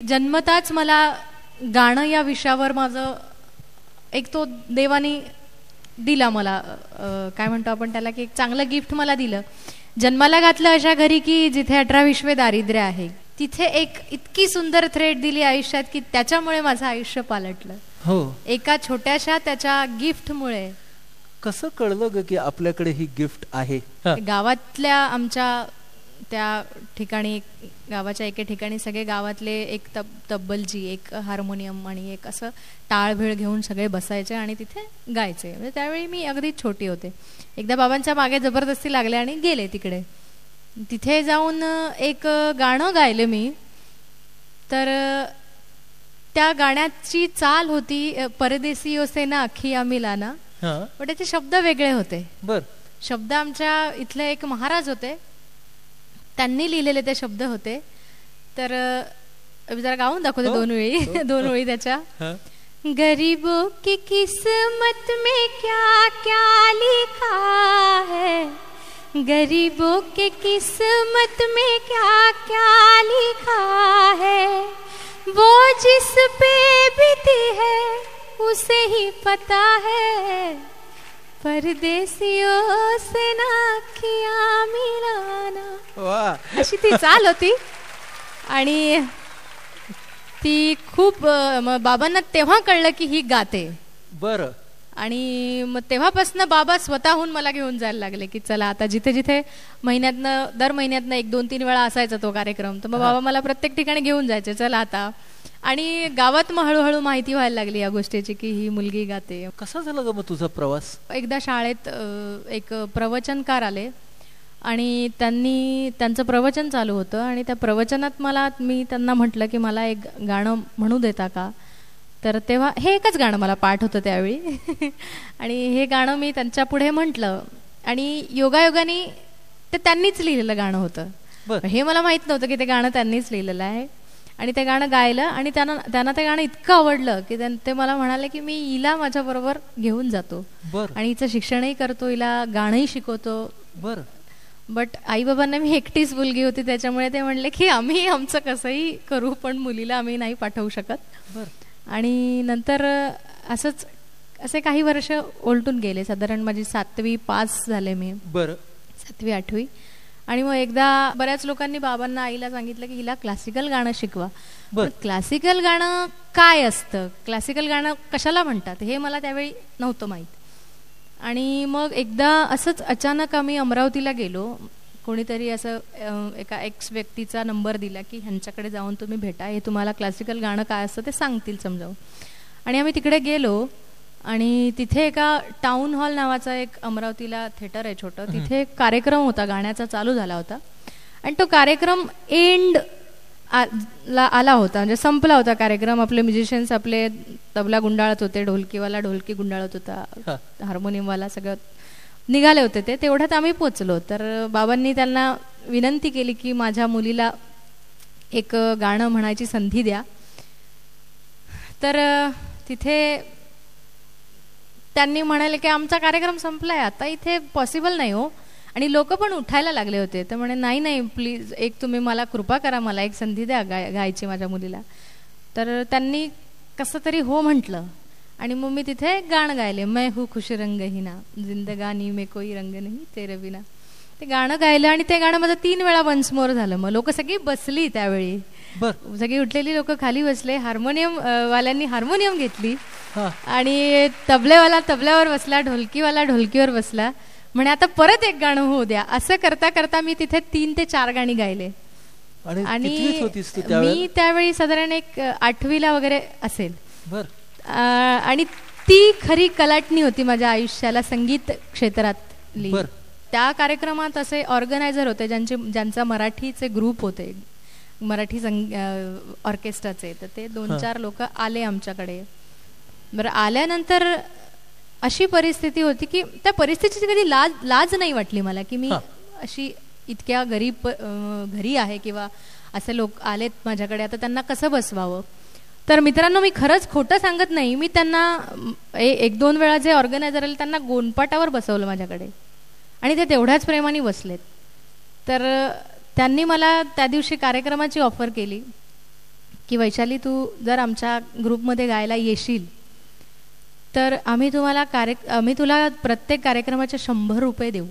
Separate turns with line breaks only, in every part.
जन्मताच मला गाणं या विषयावर माझं एक तो देवानी दिला मला, काय म्हणतो आपण त्याला, की एक चांगलं गिफ्ट मला दिलं. जन्माला घातलं अशा घरी की जिथे 18-20 दारिद्र्य आहे, तिथे एक इतकी सुंदर थ्रेड दिली आयुष्यात की त्याच्यामुळे माझं आयुष्य पालटलं.
हो,
एका छोट्याशा त्याच्या गिफ्टमुळे.
कसं कळलं ग की आपल्याकडे ही गिफ्ट आहे?
गावातल्या आमच्या त्या ठिकाणी, गावाच्या एके ठिकाणी सगळे गावातले एक तब्बलजी, एक हार्मोनियम आणि एक असं टाळभेळ घेऊन सगळे बसायचे आणि तिथे गायचे. म्हणजे त्यावेळी मी अगदी छोटी होते. एकदा बाबांच्या मागे जबरदस्ती लागले आणि गेले तिकडे. तिथे जाऊन एक गाणं गायले मी. तर त्या गाण्याची चाल होती परदेसियो से ना अखिया मिलाना, पण त्याचे शब्द वेगळे होते.
बर.
शब्द आमच्या इथले एक महाराज होते, त्यांनी लिहिलेले ते शब्द होते. तर जरा गाऊन दाखवते दोन वेळी त्याच्या. गरीबों की किस्मत में क्या क्या लिखा है, गरीबों के किस्मत में क्या क्या लिखा है, वो जिस पे बीती है उसे ही पता है, परदेसियों से ना अखियां मिलाना. अशी ती चाल होती. आणि ती खूप बाबांना तेव्हा कळलं की ही गाते.
बर.
आणि मग तेव्हापासून बाबा स्वतःहून मला घेऊन जायला लागले की चला आता जिथे जिथे दर महिन्यातनं 1-2-3 वेळा असायचा तो कार्यक्रम, तर मग बाबा मला प्रत्येक ठिकाणी घेऊन जायचे, चला आता. आणि गावात मग हळूहळू माहिती व्हायला लागली या गोष्टीची की ही मुलगी गाते.
कसा झाला ग मग तुझा प्रवास?
एकदा शाळेत एक प्रवचनकार आले आणि त्यांचं प्रवचन चालू होतं आणि त्या प्रवचनात मी त्यांना म्हटलं की मला एक गाणं म्हणू देता का. तर तेव्हा हे एकच गाणं मला पाठ होतं त्यावेळी. आणि हे गाणं मी त्यांच्या पुढे म्हटलं आणि योगायोगाने ते त्यांनीच लिहिलेलं गाणं होतं. हे मला माहित नव्हतं की ते गाणं त्यांनीच लिहिलेलं आहे. आणि ते गाणं गायलं आणि त्यांना ते गाणं इतकं आवडलं की ते मला म्हणाले की मी हिला माझ्या बरोबर घेऊन जातो आणि हिचं शिक्षणही करतो, हिला गाणंही शिकवतो.
बरं.
बट आई बाबांना मी एकटीच मुलगी होती, त्याच्यामुळे ते म्हणले की आम्ही आमचं कसंही करू पण मुलीला आम्ही नाही पाठवू शकत. आणि नंतर असे काही वर्ष उलटून गेले. साधारण माझी 7वी पास झाले मी.
बरं.
7वी 8वी. आणि मग एकदा बऱ्याच लोकांनी बाबांना आईला सांगितलं की हिला क्लासिकल गाणं शिकवा. क्लासिकल गाणं काय असतं, क्लासिकल गाणं कशाला म्हणतात हे मला त्यावेळी नव्हतं माहीत. आणि मग एकदा असंच अचानक आम्ही अमरावतीला गेलो. कोणीतरी असं एका एक्स व्यक्तीचा नंबर दिला की ह्यांच्याकडे जाऊन तुम्ही भेटा, हे तुम्हाला क्लासिकल गाणं काय असतं ते सांगतील समजावून. आणि आम्ही तिकडे गेलो आणि तिथे एका टाउन हॉल नावाचा एक अमरावतीला थिएटर आहे छोटं, तिथे एक कार्यक्रम होता गाण्याचा चालू झाला होता. आणि तो कार्यक्रम एंड आला होता, म्हणजे संपला होता कार्यक्रम. आपले म्युझिशियन्स आपले तबला गुंडाळत होते, ढोलकीवाला ढोलकी गुंडाळत होता, हार्मोनियमवाला सगळं निघाले होते. तेवढ्यात आम्ही पोचलो. तर बाबांनी त्यांना विनंती केली की माझ्या मुलीला एक गाणं म्हणायची संधी द्या. तर तिथे त्यांनी म्हणाले की आमचा कार्यक्रम संपलाय आता, इथे पॉसिबल नाही हो. आणि लोक पण उठायला लागले होते. तर म्हणे नाही प्लीज, एक तुम्ही मला कृपा करा, मला एक संधी द्या गायची माझ्या मुलीला. तर त्यांनी कसं तरी हो म्हटलं. आणि मग मी तिथे गाणं गायले, मैं हूँ खुश रंगहीना, जिंदगानी में कोई रंग नहीं तेरे बिना. ते गाणं गायलं आणि ते गाणं माझं 3 वेळा वन्स मोर झालं. मग लोक सगळी बसली त्यावेळी, सगळी उठलेली लोक खाली बसले. हार्मोनियम वाल्यांनी हार्मोनियम घेतली आणि तबलेवाला तबल्यावर बसला, ढोलकीवाला ढोलकीवर बसला. म्हणे आता परत एक गाणं होऊ द्या. असं करता करता मी तिथे 3 ते 4 गाणी गायले. आणि मी त्यावेळी साधारण एक 8वीला वगैरे असेल. आणि ती खरी कलाटणी होती माझ्या आयुष्याला संगीत क्षेत्रातली. त्या कार्यक्रमात असे ऑर्गनायझर होते ज्यांचा मराठीचे ग्रुप होते, मराठी ऑर्केस्ट्राचे. तर ते 2-4 लोक आले आमच्याकडे. बरं, आल्यानंतर अशी परिस्थिती होती की त्या परिस्थितीची कधी लाज नाही वाटली मला की मी अशी इतक्या गरीब घरी आहे किंवा असे लोक आलेत माझ्याकडे, आता त्यांना कसं बसवावं. तर मित्रांनो, मी खरंच खोटं सांगत नाही, मी त्यांना 1-2 वेळा जे ऑर्गनायझर आले त्यांना गोंडपाटावर बसवलं माझ्याकडे आणि ते तेवढ्याच प्रेमाने बसलेत. तर त्यांनी मला त्या दिवशी कार्यक्रमाची ऑफर केली की वैशाली तू जर आमच्या ग्रुपमध्ये गायला येशील तर आम्ही तुला प्रत्येक कार्यक्रमाचे 100 रुपये देऊ.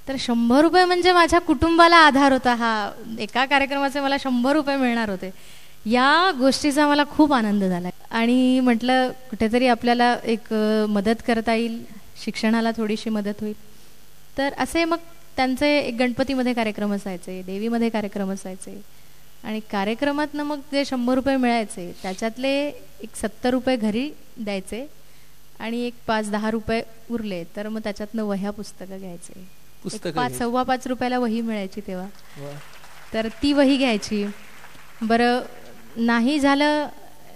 तर 100 रुपये म्हणजे माझ्या कुटुंबाला आधार होता. हा एका कार्यक्रमाचे मला 100 रुपये मिळणार होते. या गोष्टीचा मला खूप आनंद झाला आणि म्हटलं कुठेतरी आपल्याला एक मदत करता येईल, शिक्षणाला थोडीशी मदत होईल. तर असे मग त्यांचे एक गणपतीमध्ये कार्यक्रम असायचे, देवीमध्ये कार्यक्रम असायचे आणि कार्यक्रमातनं मग जे 100 रुपये मिळायचे त्याच्यातले एक 70 रुपये घरी द्यायचे आणि एक 5-10 रुपये उरले तर मग त्याच्यातनं वह्या पुस्तकं घ्यायचे. 5-5 रुपयाला वही मिळायची तेव्हा, तर ती वही घ्यायची. बरं नाही झालं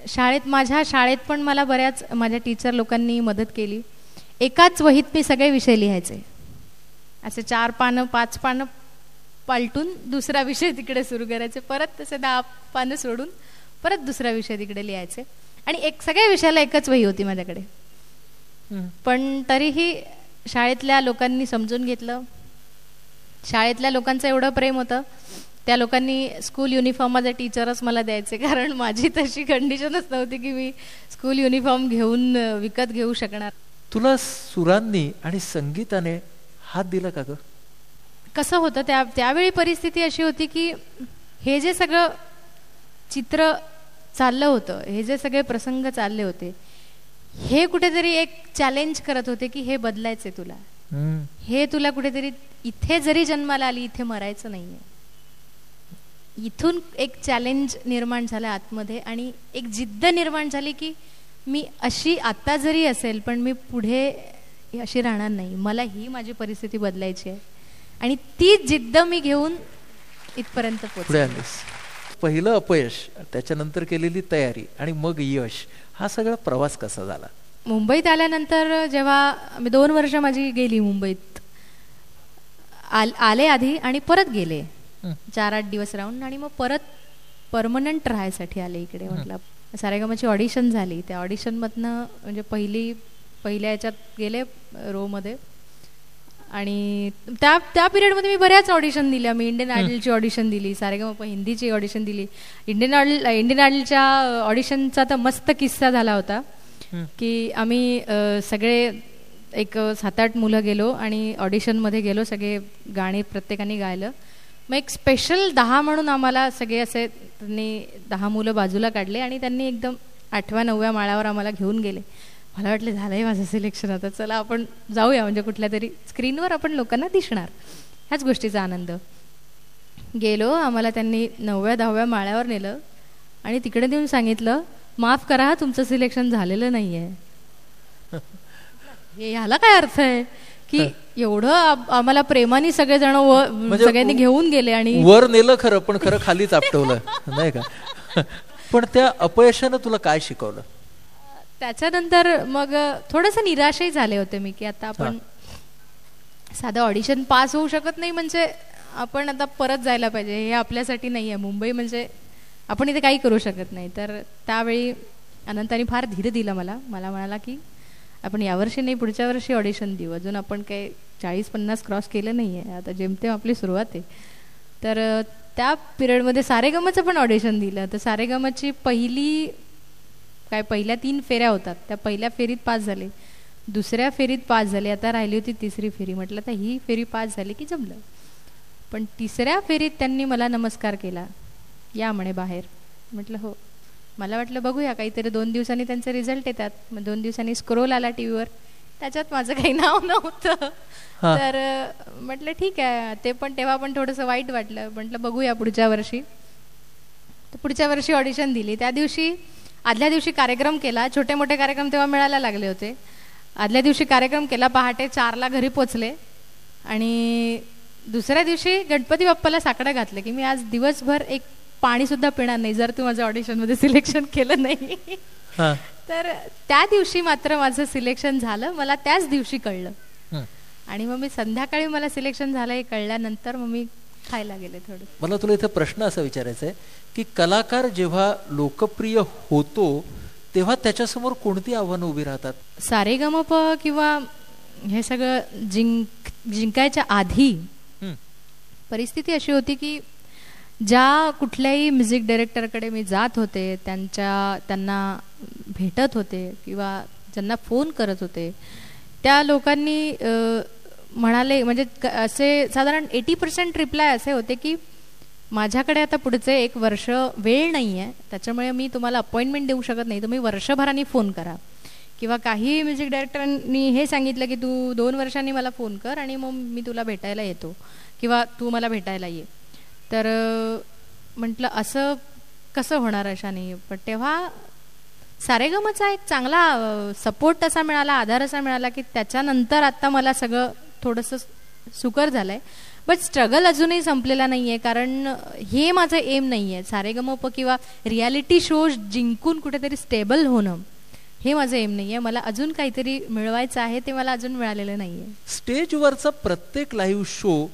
शाळेत, माझ्या शाळेत पण मला बऱ्याच माझ्या टीचर लोकांनी मदत केली. एकाच वहीत मी सगळे विषय लिहायचे. असे 4 पानं 5 पानं पालटून दुसरा विषय तिकडे सुरू करायचे, परत तसे 10 पानं सोडून परत दुसरा विषय तिकडे लिहायचे आणि सगळ्या विषयाला एकच वही होती माझ्याकडे. पण तरीही शाळेतल्या लोकांनी समजून घेतलं. शाळेतल्या लोकांचं एवढं प्रेम होतं, त्या लोकांनी स्कूल युनिफॉर्ममध्ये टीचरच मला द्यायचे, कारण माझी तशी कंडिशनच नव्हती की मी स्कूल युनिफॉर्म घेऊन विकत घेऊ शकणार.
तुला सुरांनी आणि संगीताने हात दिला का ग?
कसं होतं त्यावेळी परिस्थिती अशी होती की हे जे सगळं चित्र चाललं होतं, हे जे सगळे प्रसंग चालले होते, हे कुठेतरी एक चॅलेंज करत होते की हे बदलायचे तुला. हे तुला कुठेतरी इथे जरी जन्माला आली इथे मरायचं नाहीये. इथून एक चॅलेंज निर्माण झालं आतमध्ये आणि एक जिद्द निर्माण झाली की मी अशी आता जरी असेल पण मी पुढे अशी राहणार नाही, मला ही माझी परिस्थिती बदलायची आहे आणि ती जिद्द मी घेऊन इथपर्यंत पोहोचले.
पहिलं अपयश, त्याच्यानंतर केलेली तयारी आणि मग यश, हा सगळा प्रवास कसा झाला?
मुंबईत आल्यानंतर जेव्हा मी 2 वर्ष माझी गेली मुंबईत, आले आधी आणि परत गेले 4-8 दिवस राहून आणि मग परत परमनंट राहायसाठी आले इकडे. म्हटलं सारेगमची ऑडिशन झाली, त्या ऑडिशनमधनं म्हणजे पहिल्या याच्यात गेले रोमध्ये आणि त्या पिरियडमध्ये मी बऱ्याच ऑडिशन दिल्या. मी इंडियन आयडलची ऑडिशन दिली, सारेगम हिंदीची ऑडिशन दिली. इंडियन आयडलच्या ऑडिशनचा तर मस्त किस्सा झाला होता की आम्ही सगळे एक 7-8 मुलं गेलो आणि ऑडिशनमध्ये गेलो, सगळे गाणी प्रत्येकाने गायलं. मग एक स्पेशल 10 म्हणून आम्हाला सगळे असे त्यांनी 10 मुलं बाजूला काढले आणि त्यांनी एकदम 8व्या-9व्या माळ्यावर आम्हाला घेऊन गेले. मला वाटलं झालंय माझं सिलेक्शन, आता चला आपण जाऊया, म्हणजे कुठल्या तरी स्क्रीनवर आपण लोकांना दिसणार, ह्याच गोष्टीचा आनंद. गेलो, आम्हाला त्यांनी 9व्या-10व्या माळ्यावर नेलं आणि तिकडे देऊन सांगितलं माफ करा तुमचं सिलेक्शन झालेलं नाहीये. ह्याला काय अर्थ आहे की एवढं आम्हाला प्रेमाने सगळेजण सगळ्यांनी घेऊन गेले आणि
वर नेलं खरं, पण खरं खालीच आपटवलं नाही का? पण त्या अपयशानं तुला काय शिकवलं?
त्याच्यानंतर मग थोडंसं निराशही झाले होते मी की आता आपण साधं ऑडिशन पास होऊ शकत नाही म्हणजे आपण आता परत जायला पाहिजे, हे आपल्यासाठी नाही आहे. मुंबई म्हणजे आपण इथे काही करू शकत नाही. तर त्यावेळी अनंतानी फार धीर दिला मला म्हणाला की आपण यावर्षी नाही पुढच्या वर्षी ऑडिशन देऊ, अजून आपण काही 40-50 क्रॉस केलं नाही आहे, आता जेमतेम आपली सुरुवात आहे. तर त्या पिरियडमध्ये सारेगमचं पण ऑडिशन दिलं. तर सारेगमची पहिल्या 3 फेऱ्या होतात, त्या पहिल्या फेरीत पास झाले, दुसऱ्या फेरीत पास झाले, आता राहिली होती 3री फेरी. म्हटलं तर ही फेरी पास झाली की जमलं. पण 3ऱ्या फेरीत त्यांनी मला नमस्कार केला, या म्हणे बाहेर. म्हटलं हो. मला वाटलं बघूया काहीतरी 2 दिवसांनी त्यांचे रिझल्ट येतात. मग 2 दिवसांनी स्क्रोल आला टीव्हीवर, त्याच्यात माझं काही नाव नव्हतं. तर म्हटलं ठीक आहे. ते पण तेव्हा पण थोडंसं वाईट वाटलं. म्हटलं बघूया पुढच्या वर्षी. तर पुढच्या वर्षी ऑडिशन दिली. त्या दिवशी आदल्या दिवशी कार्यक्रम केला, छोटे मोठे कार्यक्रम तेव्हा मिळायला लागले होते. आदल्या दिवशी कार्यक्रम केला, पहाटे 4ला घरी पोचले आणि दुसऱ्या दिवशी गणपती बाप्पाला साकडं घातलं की मी आज दिवसभर एक पाणी सुद्धा पिणार नाही जर तू माझं ऑडिशन मध्ये सिलेक्शन केलं नाही. तर त्या दिवशी मात्र माझं सिलेक्शन झालं, मला त्याच दिवशी कळलं आणि मग मी संध्याकाळी मला सिलेक्शन झालं हे कळल्यानंतर मग मी खायला गेले थोडं.
मला तुला इथे प्रश्न असा विचारायचा आहे की कलाकार जेव्हा लोकप्रिय होतो तेव्हा त्याच्यासमोर कोणती आव्हानं उभी राहतात?
सारेगमप किंवा हे सगळं जिंकायच्या आधी परिस्थिती अशी होती की ज्या कुठल्याही म्युझिक डायरेक्टरकडे मी जात होते, त्यांना भेटत होते किंवा ज्यांना फोन करत होते, त्या लोकांनी म्हणाले, म्हणजे असे साधारण 80% रिप्लाय असे होते की माझ्याकडे आता पुढचे 1 वर्ष वेळ नाही आहे, त्याच्यामुळे मी तुम्हाला अपॉइंटमेंट देऊ शकत नाही, तुम्ही वर्षभराने फोन करा. किंवा काही म्युझिक डायरेक्टरांनी हे सांगितलं की तू 2 वर्षांनी मला फोन कर आणि मग मी तुला भेटायला येतो किंवा तू मला भेटायला ये. तर म्हटलं असं कसं होणार अशाने. पण तेव्हा सारेगमचा एक चांगला सपोर्ट असा मिळाला, आधार असा मिळाला की त्याच्यानंतर आता मला सगळं थोडंसं सुकर झालंय. बट स्ट्रगल अजूनही संपलेला नाही आहे, कारण हे माझं एम नाही आहे. सारेगमप किंवा रियालिटी शो जिंकून कुठेतरी स्टेबल होणं हे माझं एम नाही आहे. मला अजून काहीतरी मिळवायचं आहे, ते मला अजून मिळालेलं नाही आहे.
स्टेजवरचा प्रत्येक लाईव्ह शो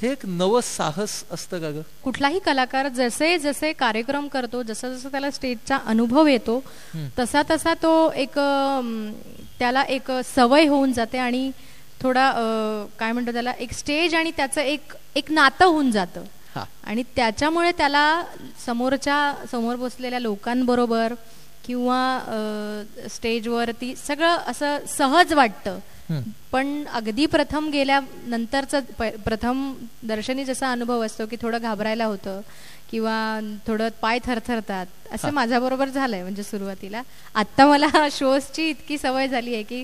हे एक नवं साहस असतं का ग?
कुठलाही कलाकार जसे जसे कार्यक्रम करतो, जसा जसा त्याला स्टेजचा अनुभव येतो, तसा तसा तो त्याला एक सवय होऊन जाते आणि थोडा काय म्हणतो त्याला, एक स्टेज आणि त्याचं एक नातं होऊन जातं. आणि त्याच्यामुळे त्याला समोर बसलेल्या लोकांबरोबर किंवा स्टेजवरती सगळं असं सहज वाटतं. पण अगदी प्रथम गेल्यानंतरचा प्रथम दर्शनी जसा अनुभव असतो की थोडं घाबरायला होतं किंवा थोडं पाय थरथरतात, असं माझ्याबरोबर झालंय. म्हणजे सुरुवातीला, आत्ता मला शोजची इतकी सवय झाली आहे की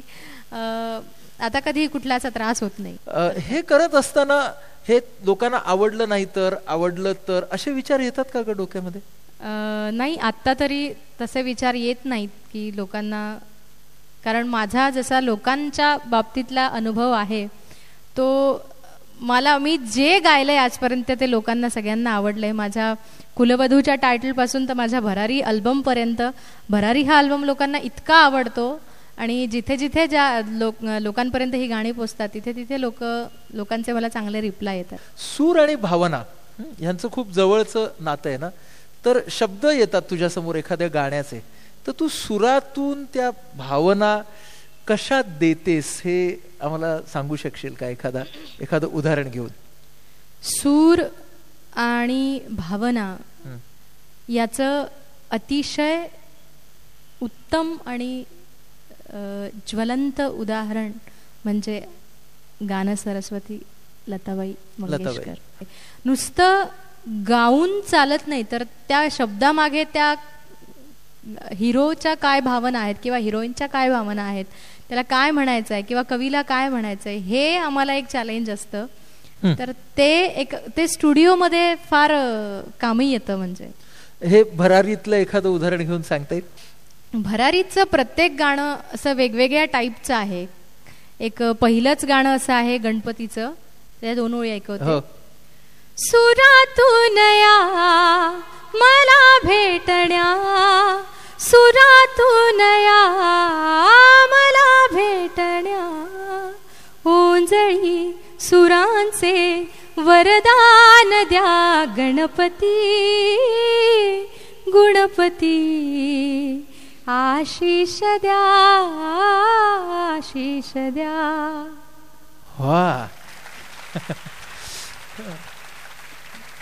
आता कधी कुठलाचा त्रास होत नाही.
हे करत असताना हे लोकांना आवडलं नाही तर, आवडलं तर, असे विचार येतात का ग डोक्यामध्ये?
नाही, आत्ता तरी तसे विचार येत नाहीत की लोकांना, कारण माझा जसा लोकांच्या बाबतीतला अनुभव आहे तो मी जे गायलंय आजपर्यंत ते लोकांना सगळ्यांना आवडलंय. माझ्या कुलवधूच्या टायटलपासून तर माझ्या भरारी अल्बमपर्यंत, भरारी हा अल्बम लोकांना इतका आवडतो आणि जिथे जिथे ज्या लोकांपर्यंत ही गाणी पोचतात तिथे तिथे लोकांचे मला चांगले रिप्लाय येतात.
सूर आणि भावना यांचं खूप जवळचं नातं आहे ना. तर शब्द येतात तुझ्यासमोर एखाद्या गाण्याचे, तर तू सुरातून त्या भावना कशा देतेस हे आम्हाला सांगू शकशील का? एखादं उदाहरण घेऊन.
सूर आणि भावना याचं अतिशय उत्तम आणि ज्वलंत उदाहरण म्हणजे गाणं सरस्वती लताबाई मंगेशकर. नुसतं गाऊन चालत नाही, तर त्या शब्दामागे त्या हिरोच्या काय भावना आहेत किंवा हिरोईनच्या काय भावना आहेत, त्याला काय म्हणायचं आहे किंवा कवीला काय म्हणायचं आहे, हे आम्हाला एक चॅलेंज असतं. तर ते स्टुडिओमध्ये फार कामी येतं. म्हणजे
हे भरारीतलं एखादं उदाहरण घेऊन सांगता येईल?
भरारीचं प्रत्येक गाणं असं वेगवेगळ्या टाईपचं आहे. एक पहिलंच गाणं असं आहे गणपतीचं, त्या 2 ओळी ऐकवते. सुरातून या मला भेटण्या, सुरातून या मला भेटण्या, ओंजळी सुरांचे वरदान द्या गणपती, गुणपती आशीष द्या, आशीष द्या.
वा.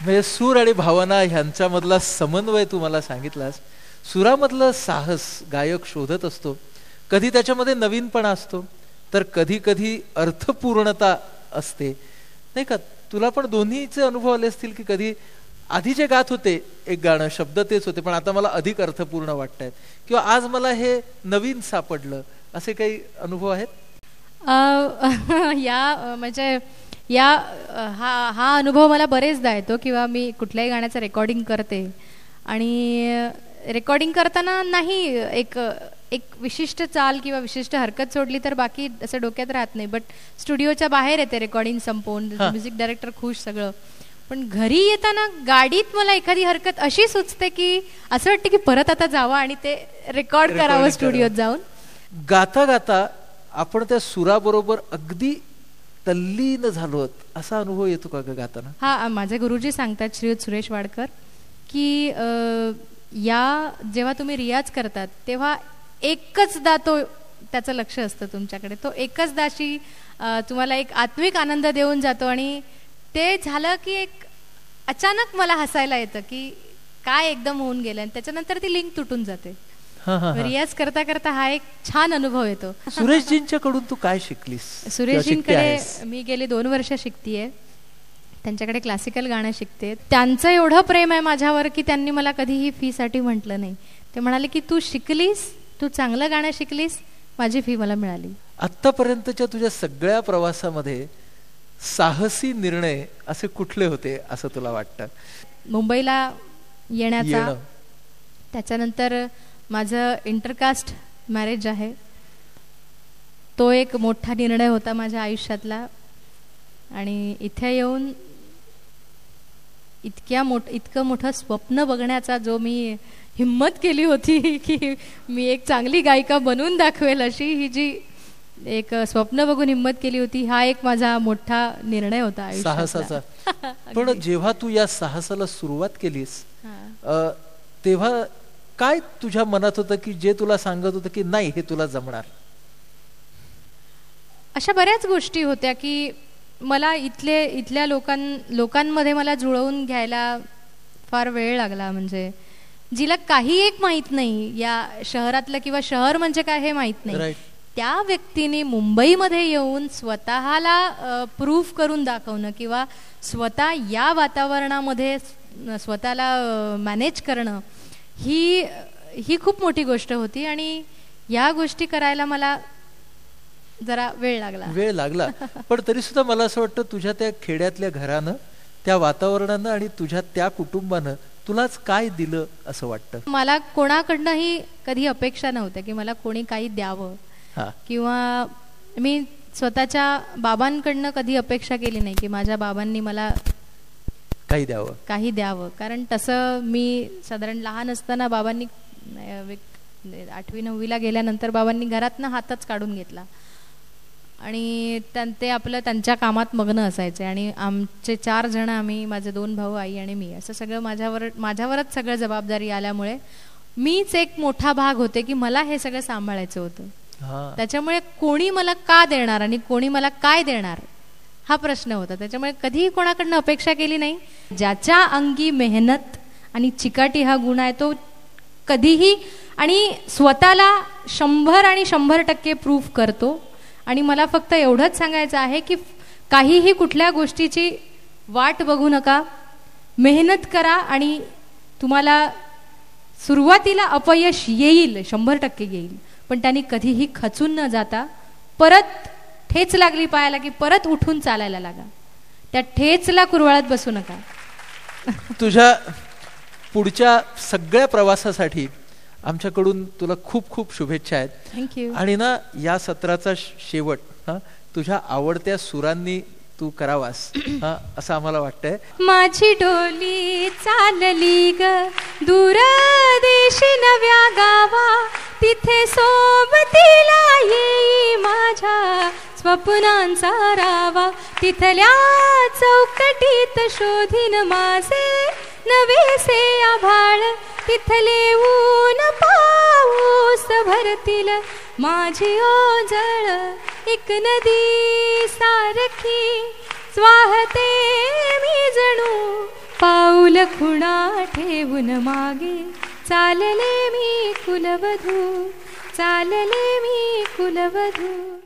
म्हणजे सूर आणि भावना ह्यांच्यामधला समन्वय तू मला सांगितलास. सुरामधलं साहस गायक शोधत असतो, कधी त्याच्यामध्ये नवीनपणा असतो, तर कधी कधी अर्थपूर्णता असते, नाही का? तुला पण दोन्हीचे अनुभव आले असतील की कधी आधी जे गात होते एक गाणं, शब्द तेच होते, पण आता मला अधिक अर्थपूर्ण वाटतायत, किंवा आज मला हे नवीन सापडलं, असे काही अनुभव आहेत?
म्हणजे हा अनुभव मला बरेचदा येतो. किंवा मी कुठल्याही गाण्याचं रेकॉर्डिंग करते आणि रेकॉर्डिंग करताना नाही एक विशिष्ट चाल किंवा विशिष्ट हरकत सोडली तर बाकी असं डोक्यात राहत नाही. बट स्टुडिओच्या बाहेर येते रेकॉर्डिंग संपवून, म्युझिक डायरेक्टर खुश, सगळं. पण घरी येताना गाडीत मला एखादी हरकत अशी सुचते की असं वाटतं की परत आता जावं आणि ते रेकॉर्ड करावं स्टुडिओत जाऊन.
गाता गाता आपण त्या सुराबरोबर अगदी तल्लीन झालो असा अनुभव येतो का ग गाताना?
हा, माझे गुरुजी सांगतात श्रीयुत सुरेश वाडकर की जेव्हा तुम्ही रियाज करतात तेव्हा एकचदा त्याचं लक्ष असतं तुमच्याकडे, तो एकचदाशी तुम्हाला एक आत्मिक आनंद देऊन जातो आणि ते झालं की अचानक मला हसायला येतं की काय एकदम होऊन गेलं, आणि त्याच्यानंतर ती लिंक तुटून जाते. रियाज करता करता हा एक छान अनुभव येतो.
सुरेशजींच्याकडून तू काय शिकलीस?
सुरेशजींकडे मी गेली 2 वर्ष शिकतेय. त्यांच्याकडे क्लासिकल गाणं शिकते. त्यांचं एवढं प्रेम आहे माझ्यावर की त्यांनी मला कधीही फी साठी म्हटलं नाही. ते म्हणाले की तू शिकलीस, तू चांगलं गाणं शिकलीस, माझी फी मला मिळाली.
आतापर्यंतच्या तुझ्या सगळ्या प्रवासामध्ये साहसी निर्णय असे कुठले होते असं तुला वाटतं?
मुंबईला येण्याचा, त्याच्यानंतर माझं इंटरकास्ट मॅरेज आहे, तो एक मोठा निर्णय होता माझ्या आयुष्यातला. आणि इथे येऊन इतकं मोठं स्वप्न बघण्याचा जो मी हिम्मत केली होती की मी एक चांगली गायिका बनवून दाखवेल, अशी ही जी एक स्वप्न बघून हिम्मत केली होती, हा एक माझा मोठा निर्णय होता
साहसाचा. पण जेव्हा तू या साहसाला सुरुवात केलीस तेव्हा काय तुझ्या मनात होतं की जे तुला सांगत होतं की नाही हे तुला जमणार?
अशा बऱ्याच गोष्टी होत्या की मला इथल्या लोकांमध्ये मला जुळवून घ्यायला फार वेळ लागला. म्हणजे जिला काही एक माहित नाही या शहरातलं, किंवा शहर म्हणजे काय हे माहित नाही, त्या व्यक्तीने मुंबईमध्ये येऊन स्वतःला प्रूफ करून दाखवणं किंवा स्वतः या वातावरणामध्ये स्वतःला मॅनेज करणं, ही खूप मोठी गोष्ट होती. आणि या गोष्टी करायला मला जरा वेळ लागला.
पण तरी सुद्धा मला असं वाटतं तुझ्या त्या खेड्यातल्या घरानं, त्या वातावरणानं आणि तुझ्या त्या कुटुंबानं तुलाच काय दिलं असं वाटतं?
मला कोणाकडनंही कधी अपेक्षा नव्हत्या की मला कोणी काही द्यावं, किंवा मी स्वतःच्या बाबांकडनं कधी अपेक्षा केली नाही की माझ्या बाबांनी मला काही द्यावं. कारण तसं मी साधारण लहान असताना बाबांनी 8वी-9वीला गेल्यानंतर बाबांनी घरातनं हातच काढून घेतला आणि ते आपलं त्यांच्या कामात मग्न असायचे. आणि आमचे 4 जण, आम्ही, माझे 2 भाऊ, आई आणि मी, असं सगळं माझ्यावरच सगळं जबाबदारी आल्यामुळे मीच एक मोठा भाग होते की मला हे सगळं सांभाळायचं होतं. त्याच्यामुळे कोणी मला का देणार आणि कोणी मला काय देणार हा प्रश्न होता. त्याच्यामुळे कधीही कोणाकडनं अपेक्षा केली नाही. ज्याच्या अंगी मेहनत आणि चिकाटी हा गुण आहे तो कधीही आणि स्वतःला 100 आणि 100% प्रूफ करतो. आणि मला फक्त एवढंच सांगायचं आहे की काहीही कुठल्या गोष्टीची वाट बघू नका, मेहनत करा आणि तुम्हाला सुरुवातीला अपयश येईल, 100% येईल, पण त्यांनी कधीही खचून न जाता परत ठेच लागली पायाला की परत उठून चालायला लागा. त्या ठेचला कुरवाळत बसू नका.
तुझ्या पुढच्या सगळ्या प्रवासासाठी आमच्याकडून तुला खूप खूप शुभेच्छा आहेत.
थँक्यू.
आणि ना या सत्राचा शेवट तुझ्या आवडत्या सुरांनी तू करावास असं आम्हाला वाटतंय.
माझी डोली चालली ग दूर देशी नव्या गावा, तिथे सोबतीला येई माझ्या स्वप्नांचा रावा, तिथल्या चौकटीत शोधीन माझे नवेसे आभाळ, तिथले ऊन पाऊस भरतील माझी ओझळ, एक नदी सारखी स्वाहते मी जणू, पाऊल खुणा ठेवून मागे चालले मी कुलवधू, चालले मी कुलवधू.